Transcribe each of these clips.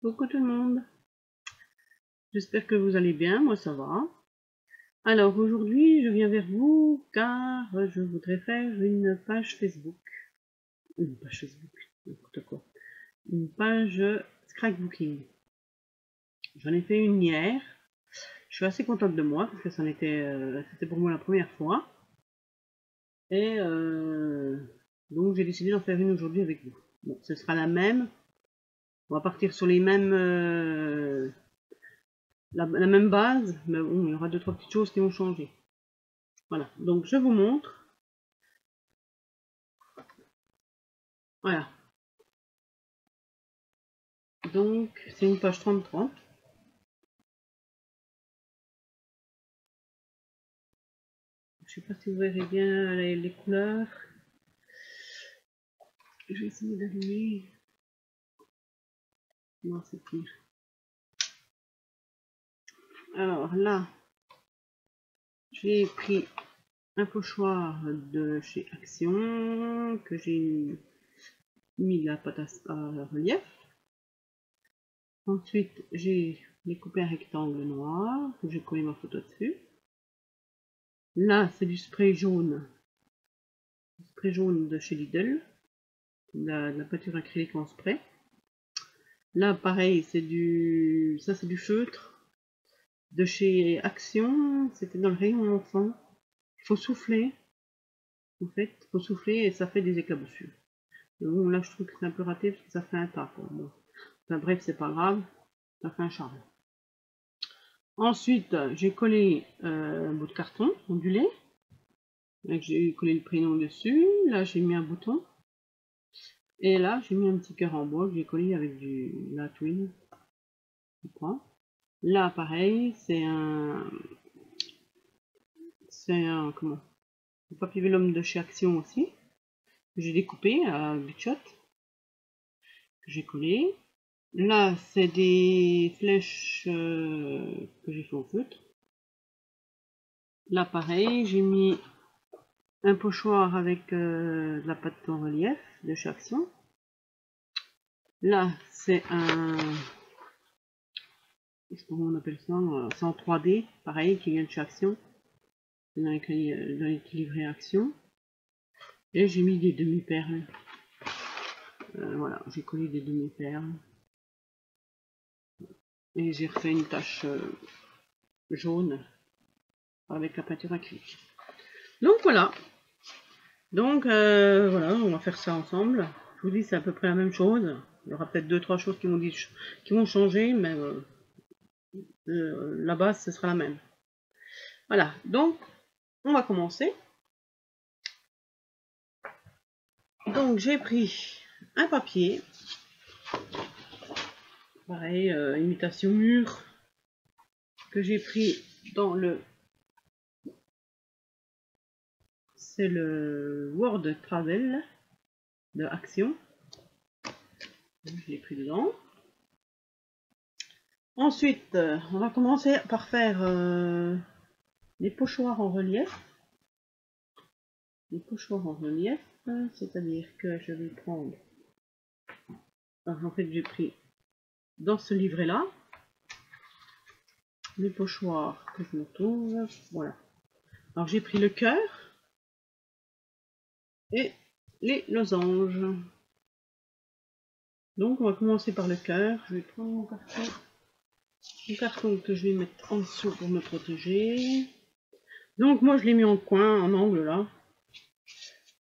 Coucou tout le monde, j'espère que vous allez bien, moi ça va. Alors aujourd'hui je viens vers vous car je voudrais faire une page Facebook. Une page Facebook, n'importe quoi. Une page scrapbooking. J'en ai fait une hier. Je suis assez contente de moi parce que c'était pour moi la première fois. Et donc j'ai décidé d'en faire une aujourd'hui avec vous. Bon, ce sera la même. On va partir sur les mêmes la même base, mais bon, il y aura deux trois petites choses qui vont changer. Voilà, donc je vous montre. Voilà, donc c'est une page 30-30. Je sais pas si vous verrez bien les couleurs. Je vais essayer d'allumer. Non, c'est pire. Alors là, j'ai pris un pochoir de chez Action que j'ai mis la pâte à relief. Ensuite, j'ai découpé un rectangle noir que j'ai collé ma photo dessus. Là, c'est du spray jaune de chez Lidl, de la peinture acrylique en spray. Là, pareil, ça c'est du feutre de chez Action. C'était dans le rayon enfant. Il faut souffler, en fait, il faut souffler et ça fait des éclaboussures. Bon, là, je trouve que c'est un peu raté parce que ça fait un tas, quoi. Bon. Enfin, bref, c'est pas grave, ça fait un charme. Ensuite, j'ai collé un bout de carton ondulé. J'ai collé le prénom dessus. Là, j'ai mis un bouton. Et là, j'ai mis un petit cœur en bois que j'ai collé avec la twine. Là, pareil, comment, un papier vélum de chez Action aussi, que j'ai découpé à butchot, que j'ai collé. Là, c'est des flèches que j'ai fait au feutre. Là, pareil, j'ai mis un pochoir avec de la pâte en relief de chez Action. Là, c'est comment on appelle ça, c'est en 3D, pareil, qui vient de chez Action, dans les livrets Action. Et j'ai mis des demi-perles. Voilà, j'ai collé des demi-perles. Et j'ai refait une tache jaune avec la peinture acrylique. Donc voilà. Donc voilà, on va faire ça ensemble. Je vous dis, c'est à peu près la même chose. Il y aura peut-être 2-3 choses qui vont changer, mais la base, ce sera la même. Voilà, donc on va commencer. Donc j'ai pris un papier, pareil, imitation mûre, que j'ai pris dans c'est le Word Travel de Action. Je l'ai pris dedans. Ensuite, on va commencer par faire les pochoirs en relief. Les pochoirs en relief, c'est-à-dire que je vais prendre... Alors, en fait, j'ai pris dans ce livret-là les pochoirs que je me trouve. Voilà. Alors, j'ai pris le cœur et les losanges. Donc, on va commencer par le cœur. Je vais prendre mon carton que je vais mettre en dessous pour me protéger. Donc, moi, je l'ai mis en coin, en angle là.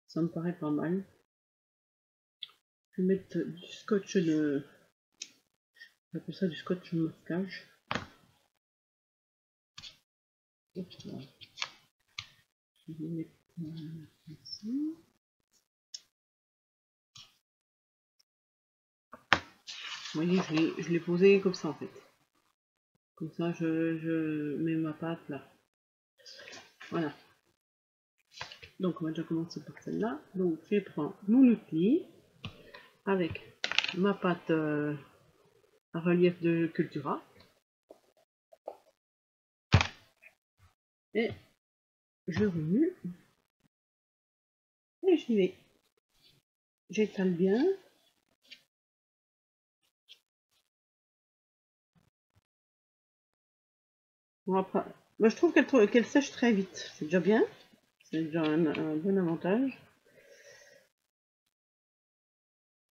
Ça me paraît pas mal. Je vais mettre du scotch j'appelle ça du scotch masquage. Voilà. Je vais mettre ici. Vous voyez, je l'ai posé comme ça en fait. Comme ça, je mets ma pâte là. Voilà. Donc, on va déjà commencer par celle-là. Donc, je prends mon outil avec ma pâte à relief de Cultura. Et je remue. Et j'y vais. J'étale bien. Bon, après, moi, je trouve qu'elle sèche très vite. C'est déjà bien. C'est déjà un bon avantage.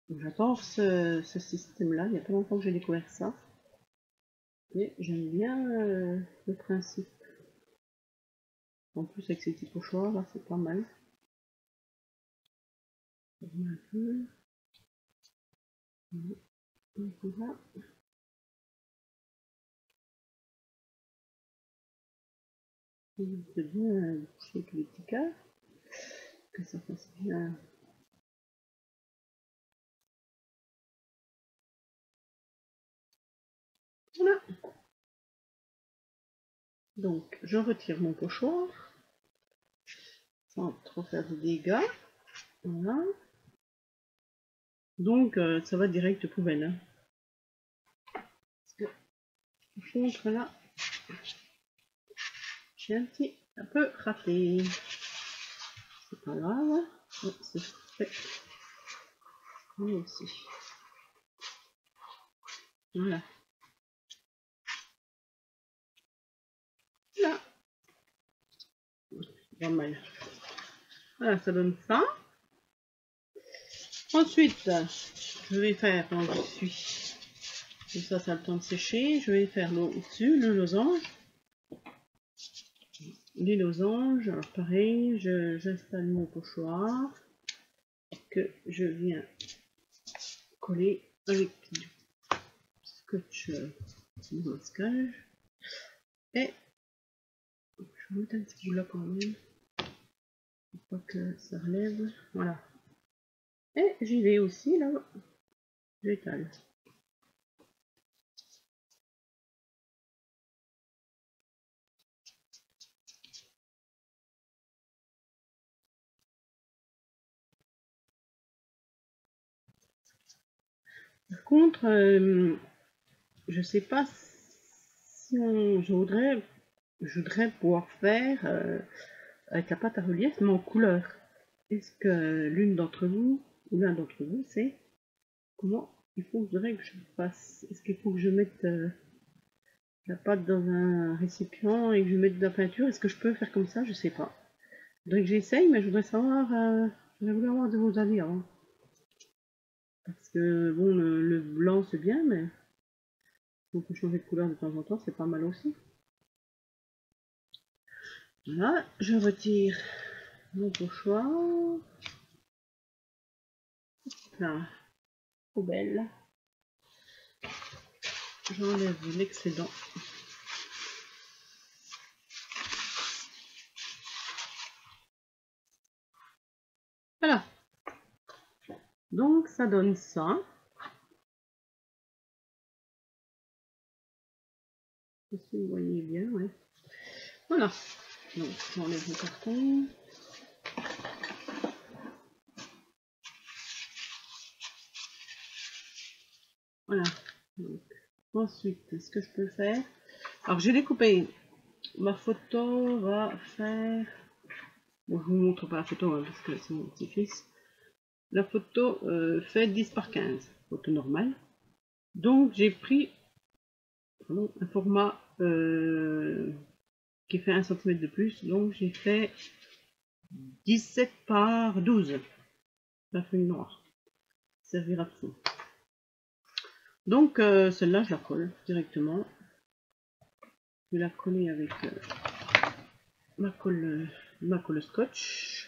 J'adore ce système-là. Il n'y a pas longtemps que j'ai découvert ça. Et j'aime bien le principe. En plus, avec ces petits pochoirs, là, c'est pas mal. Un peu. Voilà. C'est bien boucher tous les petits cas. Que ça fasse bien. Voilà. Donc, je retire mon pochoir. Sans trop faire de dégâts. Voilà. Donc, ça va direct poubelle. Hein. Parce que, par contre, là, j'ai un petit un peu raté. C'est pas grave. Oh, c'est fait. Lui aussi. Voilà. Là. Pas mal. Voilà, ça donne ça. Ensuite, je vais faire, quand je suis, comme ça a le temps de sécher, je vais faire l'eau au-dessus, le losange. Les losanges, alors pareil, j'installe mon pochoir que je viens coller avec du scotch masquage. Et je vais mettre un petit bout là quand même, pour pas que ça relève. Voilà. Et j'y vais aussi là, j'étale. Par contre, je sais pas si je voudrais pouvoir faire avec la pâte à relief, mais en couleur. Est-ce que l'une d'entre vous, ou l'un d'entre vous, sait comment il faudrait que je fasse? Est-ce qu'il faut que je mette la pâte dans un récipient et que je mette de la peinture? Est-ce que je peux faire comme ça? Je sais pas. Il faudrait que j'essaye, mais je voudrais savoir, je voulais avoir de vos avis avant. Parce que bon, le blanc c'est bien, mais on peut changer de couleur de temps en temps, c'est pas mal aussi. Voilà, je retire mon pochoir. Là, poubelle. J'enlève l'excédent. Voilà. Donc ça donne ça. Si vous voyez bien, ouais. Voilà. Donc j'enlève le carton. Voilà. Donc, ensuite, ce que je peux faire. Alors j'ai découpé. Ma photo va faire. Bon, je vous montre pas la photo hein, parce que c'est mon petit-fils. La photo fait 10 par 15, photo normale. Donc j'ai pris un format qui fait 1 cm de plus. Donc j'ai fait 17 par 12. La feuille noire. Servira de fond. Donc celle-là je la colle directement. Je vais la coller avec ma colle scotch.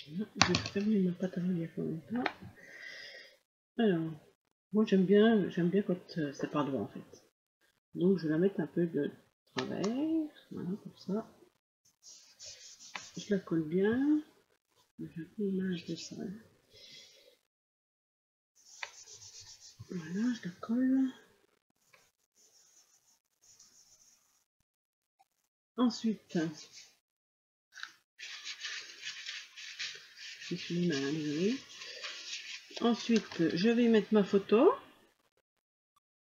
Je vais fermer ma pâte à relief en même temps. Alors, moi j'aime bien quand c'est pas droit en fait. Donc je vais la mettre un peu de travers, voilà comme ça. Je la colle bien. J'ai une image de ça. Voilà, je la colle. Ensuite, je suis mis ma désolée. Ensuite, je vais mettre ma photo.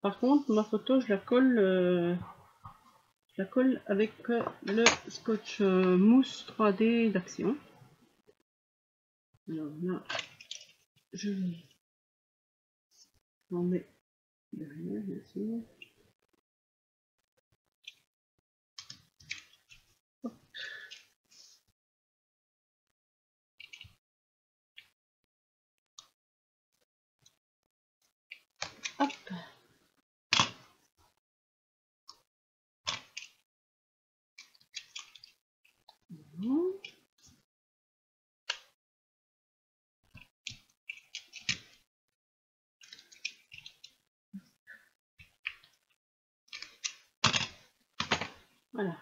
Par contre, ma photo, je la colle avec le scotch mousse 3D d'Action. Alors là, je vais en mettre derrière, bien sûr. Hop. Hop. Voilà,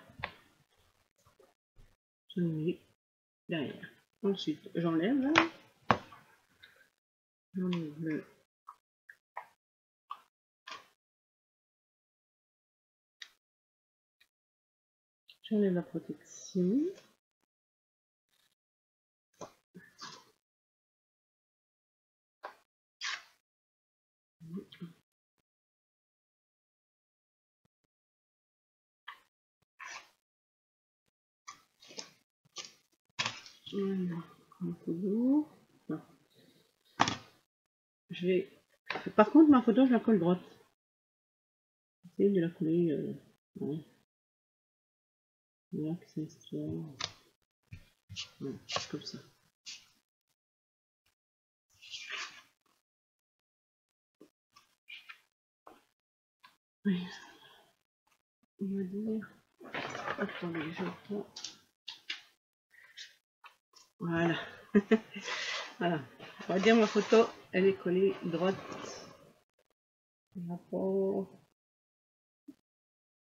je le mets derrière. Ensuite, j'enlève le j'enlève la protection. Voilà, un peu d'eau. Je vais. Par contre, ma photo, je la colle droite. J'essaie de la coller. Ouais. Là, que c'est histoire. Ouais, comme ça. Oui. On va dire. Attendez, je prends. Voilà. Voilà. On va dire ma photo, elle est collée droite. Par rapport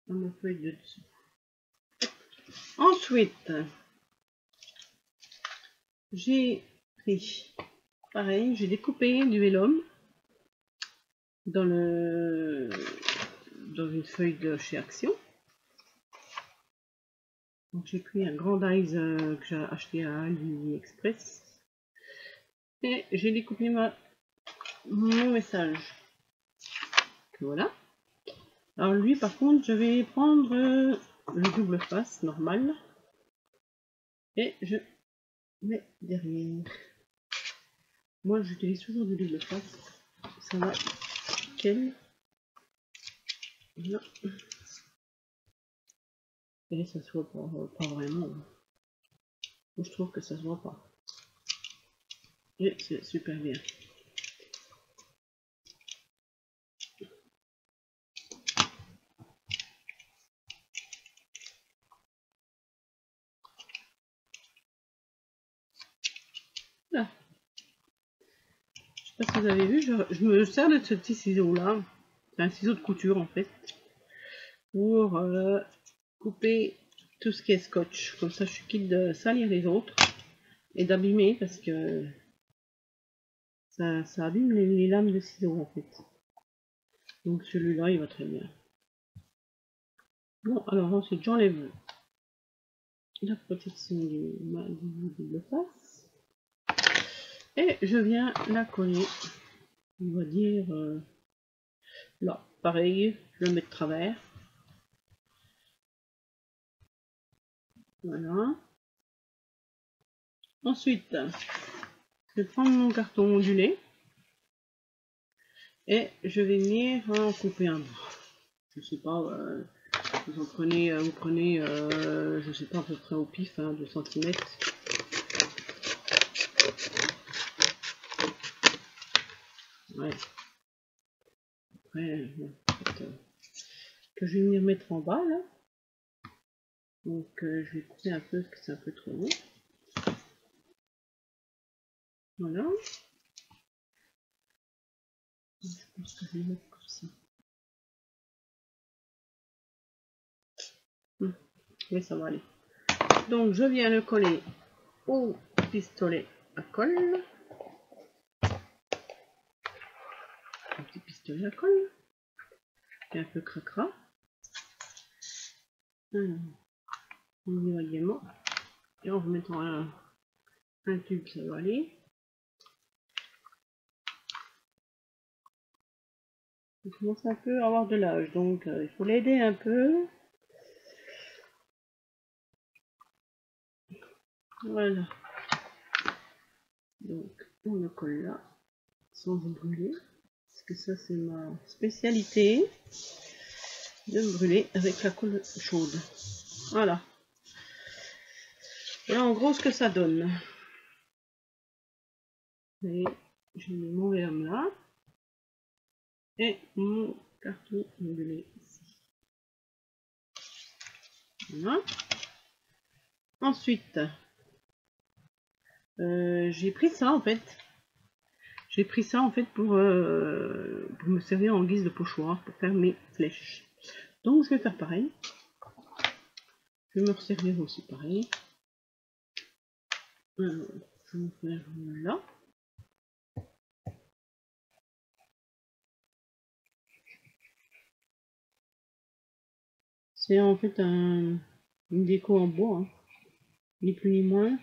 à ma feuille de dessous. Ensuite, j'ai pris, pareil, j'ai découpé du vélum dans une feuille de chez Action. Donc j'ai pris un grand dies que j'ai acheté à AliExpress et j'ai découpé mon message. Voilà. Alors lui par contre je vais prendre le double face normal et je mets derrière. Moi j'utilise toujours du double face, ça va nickel. Là. Et ça se voit pas vraiment. Moi, je trouve que ça se voit pas. Et c'est super bien. Là. Je sais pas si vous avez vu, je me sers de ce petit ciseau là. C'est un ciseau de couture en fait. Pour couper tout ce qui est scotch. Comme ça je suis quitte de salir les autres. Et d'abîmer parce que ça abîme les lames de ciseaux en fait. Donc celui-là il va très bien. Bon alors ensuite j'enlève la protection du double face. Et je viens la coller. On va dire là, pareil, je le mets de travers. Voilà. Ensuite, je vais prendre mon carton ondulé et je vais venir en couper un bout. Je sais pas, vous prenez, je sais pas, à peu près au pif, 2 cm. Ouais. Après, que je vais venir mettre en bas là. Donc je vais couper un peu parce que c'est un peu trop long. Voilà. Je pense que je vais mettre comme ça. Oui, ça va aller. Donc je viens le coller au pistolet à colle. Un petit pistolet à colle. Et un peu cracra. Alors, on y va gaiement. Et en remettant un tube, ça va aller. Il commence un peu à avoir de l'âge, donc il faut l'aider un peu. Voilà. Donc on le colle là sans brûler, parce que ça c'est ma spécialité, de me brûler avec la colle chaude. Voilà. Voilà en gros ce que ça donne. Et je mets mon verre là et mon carton ondulé ici. Voilà. Ensuite, j'ai pris ça en fait. J'ai pris ça en fait pour me servir en guise de pochoir pour faire mes flèches. Donc je vais faire pareil. Je vais me resservir aussi pareil. Alors, je vais faire là. C'est en fait une déco en bois, hein. Ni plus ni moins.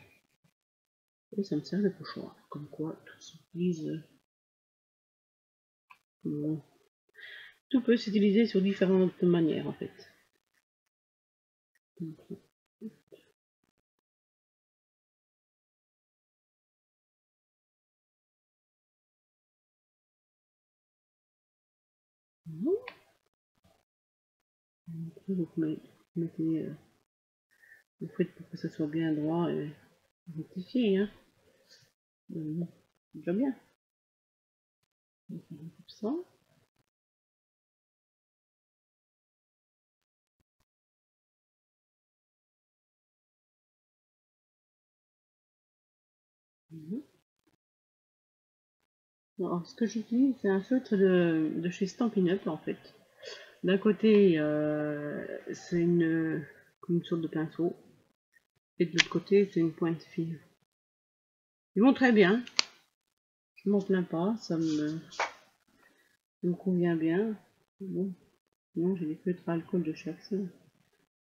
Et ça me sert de pochoir. Comme quoi, tout s'utilise. Tout peut s'utiliser sur différentes manières en fait. Vous mettez le faites pour que ça soit bien droit et rectifié, hein. Déjà bien. Comme ça. Alors, ce que j'utilise, c'est un feutre de chez Stampin' Up en fait. D'un côté, c'est une sorte de pinceau, et de l'autre côté, c'est une pointe fine. Ils vont très bien. Je m'en plains pas, ça me convient bien. Bon, non, j'ai des feutres à alcool de chez Action.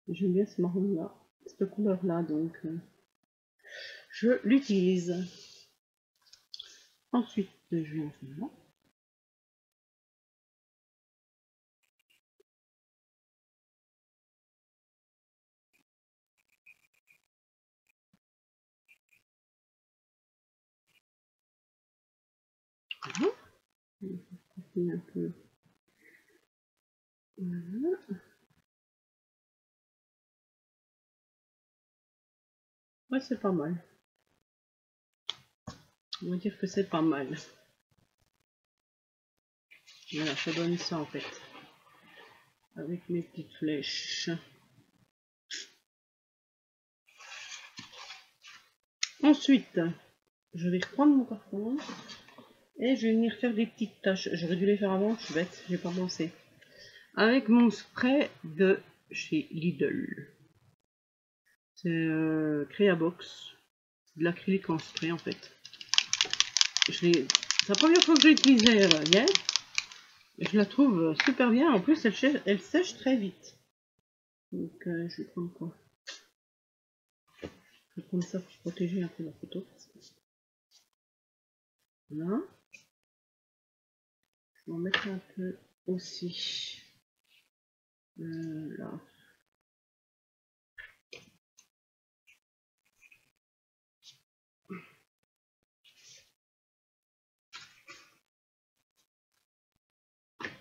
J'aime bien ce marron là, cette couleur là, donc je l'utilise. Ensuite, je vais en faire là. Voilà. Un peu. Voilà. Ouais, c'est pas mal. On va dire que c'est pas mal. Voilà, ça donne ça en fait. Avec mes petites flèches. Ensuite, je vais reprendre mon carton et je vais venir faire des petites taches. J'aurais dû les faire avant, je suis bête, j'ai pas pensé. Avec mon spray de chez Lidl. C'est Creabox. De l'acrylique en spray en fait. C'est la première fois que je l'ai utilisée hier. Je la trouve super bien. En plus, elle sèche très vite. Donc, je vais prendre quoi? Je vais prendre ça pour protéger un peu la photo. Voilà. Je vais en mettre un peu aussi. Là.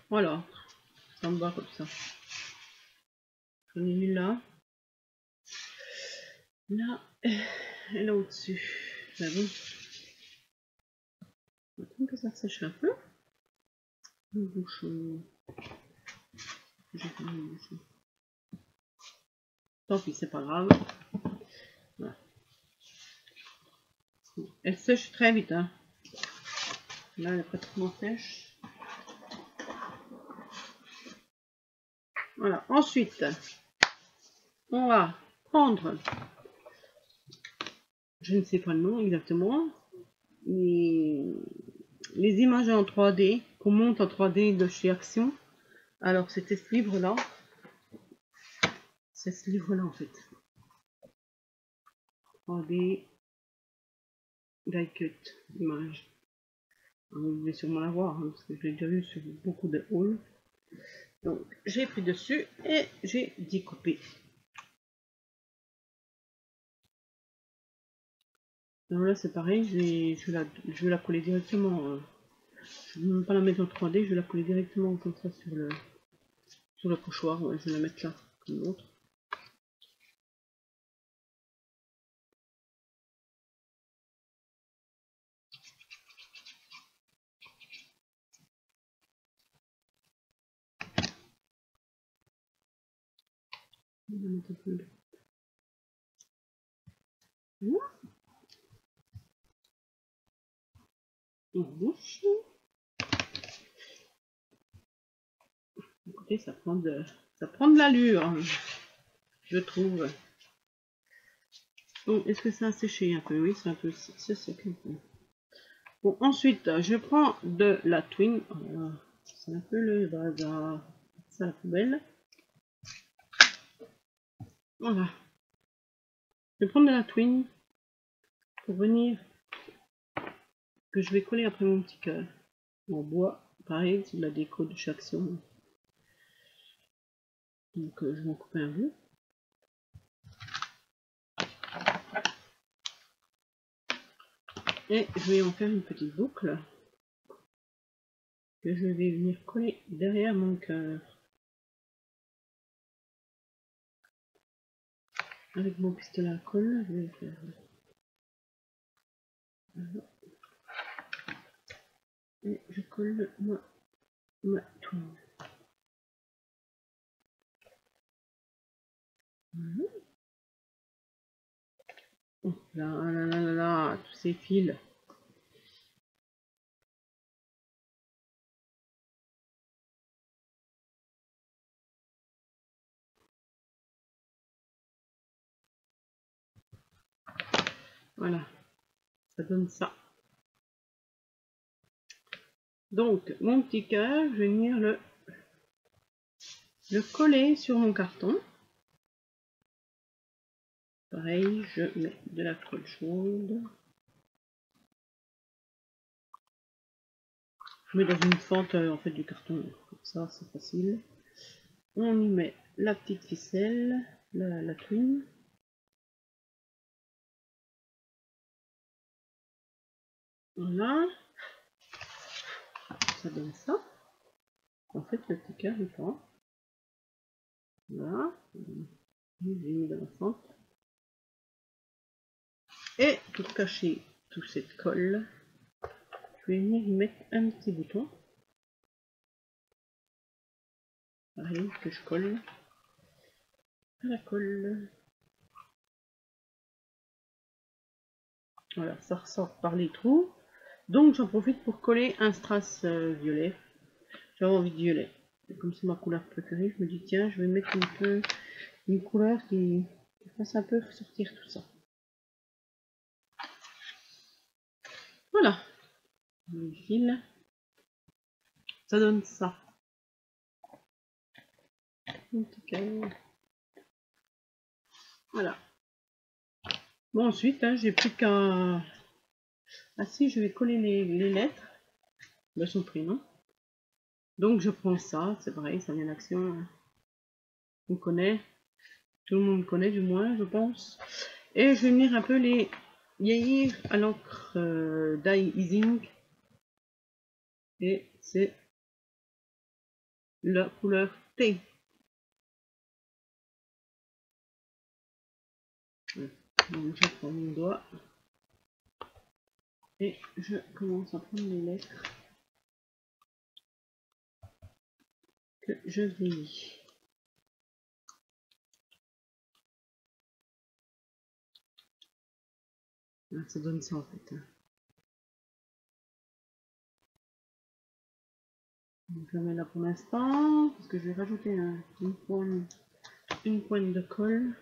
Voilà. Ça me va comme ça. J'en ai mis là. Là. Et là au-dessus. Là, bon. Attends que ça sèche un peu. Le bouchon. J'ai fait le bouchon. Tant pis, c'est pas grave. Voilà. Elle sèche très vite, hein. Là, elle est pratiquement sèche. Voilà. Ensuite, on va prendre, je ne sais pas le nom exactement, les images en 3D qu'on monte en 3D de chez Action. Alors, c'était ce livre-là. C'est ce livre-là en fait. 3D die cut image. Vous devez sûrement la voir, hein, parce que je l'ai déjà vu sur beaucoup de hauls. Donc, j'ai pris dessus et j'ai découpé. Alors là c'est pareil, je vais la coller directement. Je ne vais même pas la mettre en 3D, je vais la coller directement comme ça sur le pochoir. Ouais, je vais la mettre là, comme l'autre. On va mettre un peu de... En bouche. Écoutez, ça prend de l'allure, je trouve. Bon, est-ce que ça a séché un peu? Oui, c'est un peu sec un peu. Bon, ensuite, je prends de la twine. Voilà. C'est un peu le bazar. Ça, la poubelle. Voilà. Je vais prendre de la twine pour venir, que je vais coller après mon petit cœur. En bois, pareil, c'est de la déco de chaque son. Donc, je vais en couper un bout. Et je vais en faire une petite boucle que je vais venir coller derrière mon cœur. Avec mon pistolet à colle, je vais faire... Voilà. Et je colle ma twine. Voilà. Oh là là là là là, tous ces fils. Voilà, ça donne ça. Donc, mon petit cœur, je vais venir le coller sur mon carton. Pareil, je mets de la colle chaude. Je mets dans une fente en fait du carton, comme ça c'est facile. On y met la petite ficelle, la twine. Voilà, ça donne ça. En fait, le petit cœur est pas. Voilà, j'ai mis dans la fente. Et pour cacher toute cette colle, je vais venir y mettre un petit bouton. Pareil, que je colle à la colle. Voilà, ça ressort par les trous. Donc j'en profite pour coller un strass violet. J'avais envie de violet. Et comme c'est ma couleur préférée, je me dis tiens, je vais mettre un peu une couleur qui fasse un peu ressortir tout ça. Voilà. Le fil. Ça donne ça. Un petit cœur. Voilà. Bon ensuite, hein, j'ai plus qu'à... Ah si, je vais coller les lettres de son prénom. Donc je prends ça, c'est pareil, ça vient d'action. On connaît. Tout le monde connaît du moins, je pense. Et je vais venir un peu les vieillir à l'encre dye easing. Et c'est la couleur T. Donc je prends mon doigt et je commence à prendre les lettres que je vieillis. Ah, ça donne ça en fait. Donc je la mets là pour l'instant parce que je vais rajouter une pointe de colle.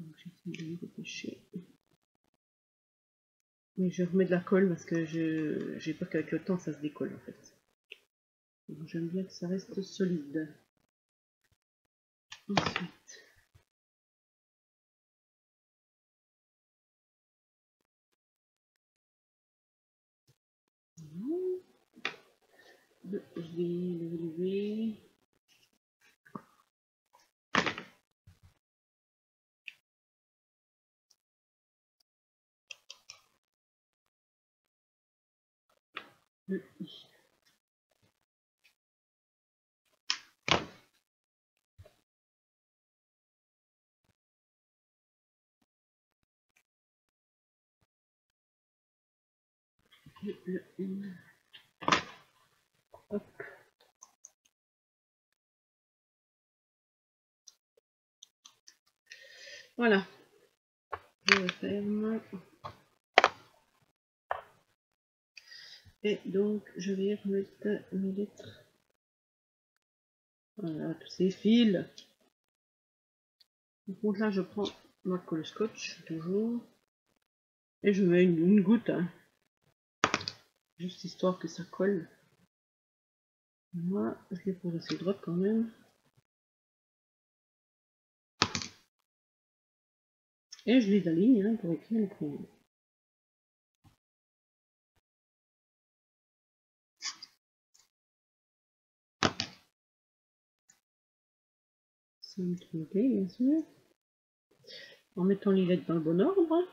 Donc j'essaie de me dépêcher. Mais je remets de la colle parce que j'ai peur qu'avec le temps ça se décolle en fait. J'aime bien que ça reste solide. Ensuite, je vais le lever. Hop. Voilà, je referme. Et donc, je vais remettre mes lettres. Voilà, tous ces fils. Donc là, je prends ma colle scotch, toujours. Et je mets une goutte, hein, juste histoire que ça colle. Moi, je les pose assez droite quand même. Et je les aligne, hein, pour écrire le prénom. Sans me tromper, bien sûr. En mettant les lettres dans le bon ordre.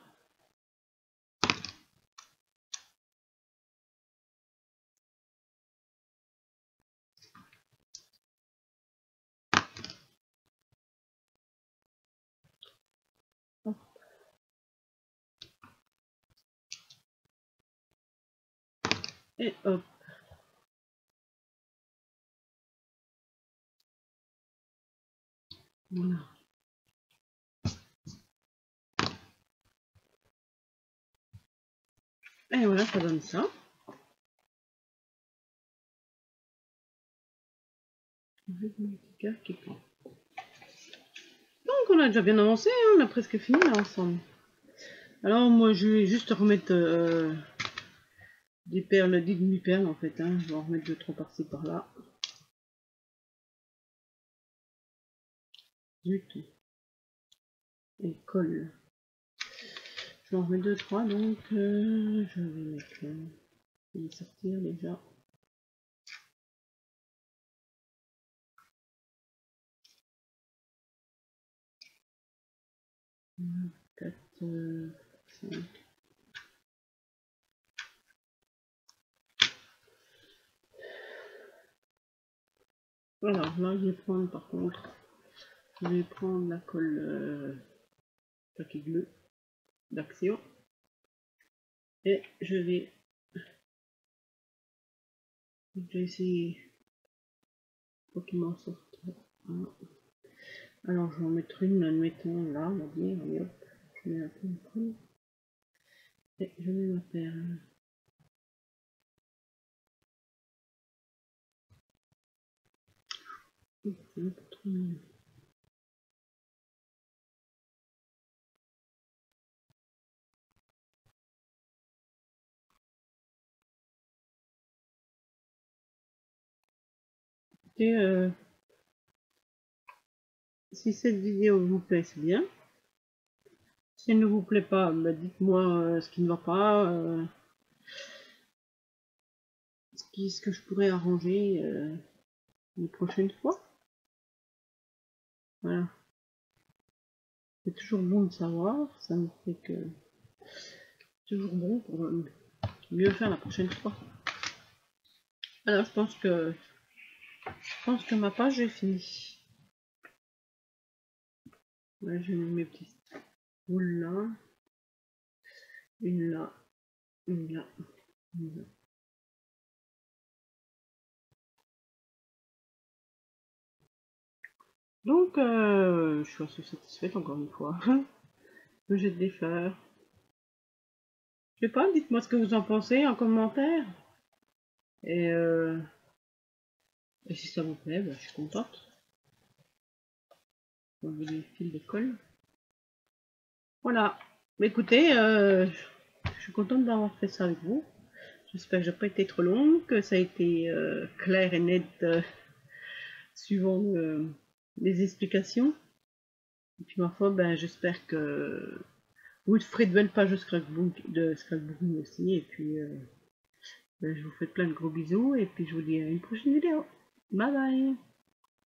Hop. Et hop. Voilà. Et voilà, ça donne ça. Avec mon petit cœur qui prend. Donc on a déjà bien avancé, hein, on a presque fini là ensemble. Alors moi je vais juste remettre des perles, des demi-perles en fait, hein. Je vais en remettre 2-3 par-ci par-là. Zut. Et colle. Je vais en remettre 2-3, donc je vais mettre je vais les sortir déjà. Voilà, 4, 5. Voilà, là je vais prendre par contre, je vais prendre la colle papier bleu d'Action et je vais essayer pour qu'il m'en sorte. Voilà. Alors je vais en mettre une, admettons là, on va dire, et hop, je mets un peu de colle et je mets ma perle. C'est un peu trop mignon. Et si cette vidéo vous plaît, c'est bien. Si elle ne vous plaît pas, bah dites-moi ce qui ne va pas, ce que je pourrais arranger une prochaine fois. Voilà. C'est toujours bon de savoir, ça me fait que c'est toujours bon pour mieux faire la prochaine fois. Alors je pense que ma page est finie. Voilà, j'ai mis mes petites boules là, une là, une là, une là. Donc je suis assez satisfaite encore une fois. Je jette des fleurs. Je sais pas, dites-moi ce que vous en pensez en commentaire. Et si ça vous plaît, bah, je suis contente. On va les fils de colle. Voilà. Mais écoutez, je suis contente d'avoir fait ça avec vous. J'espère que j'ai pas été trop longue, que ça a été clair et net suivant les explications. Et puis ma foi, ben, j'espère que vous ferez de belles pages de scrapbooking aussi. Et puis ben, je vous fais plein de gros bisous et puis je vous dis à une prochaine vidéo. Bye bye.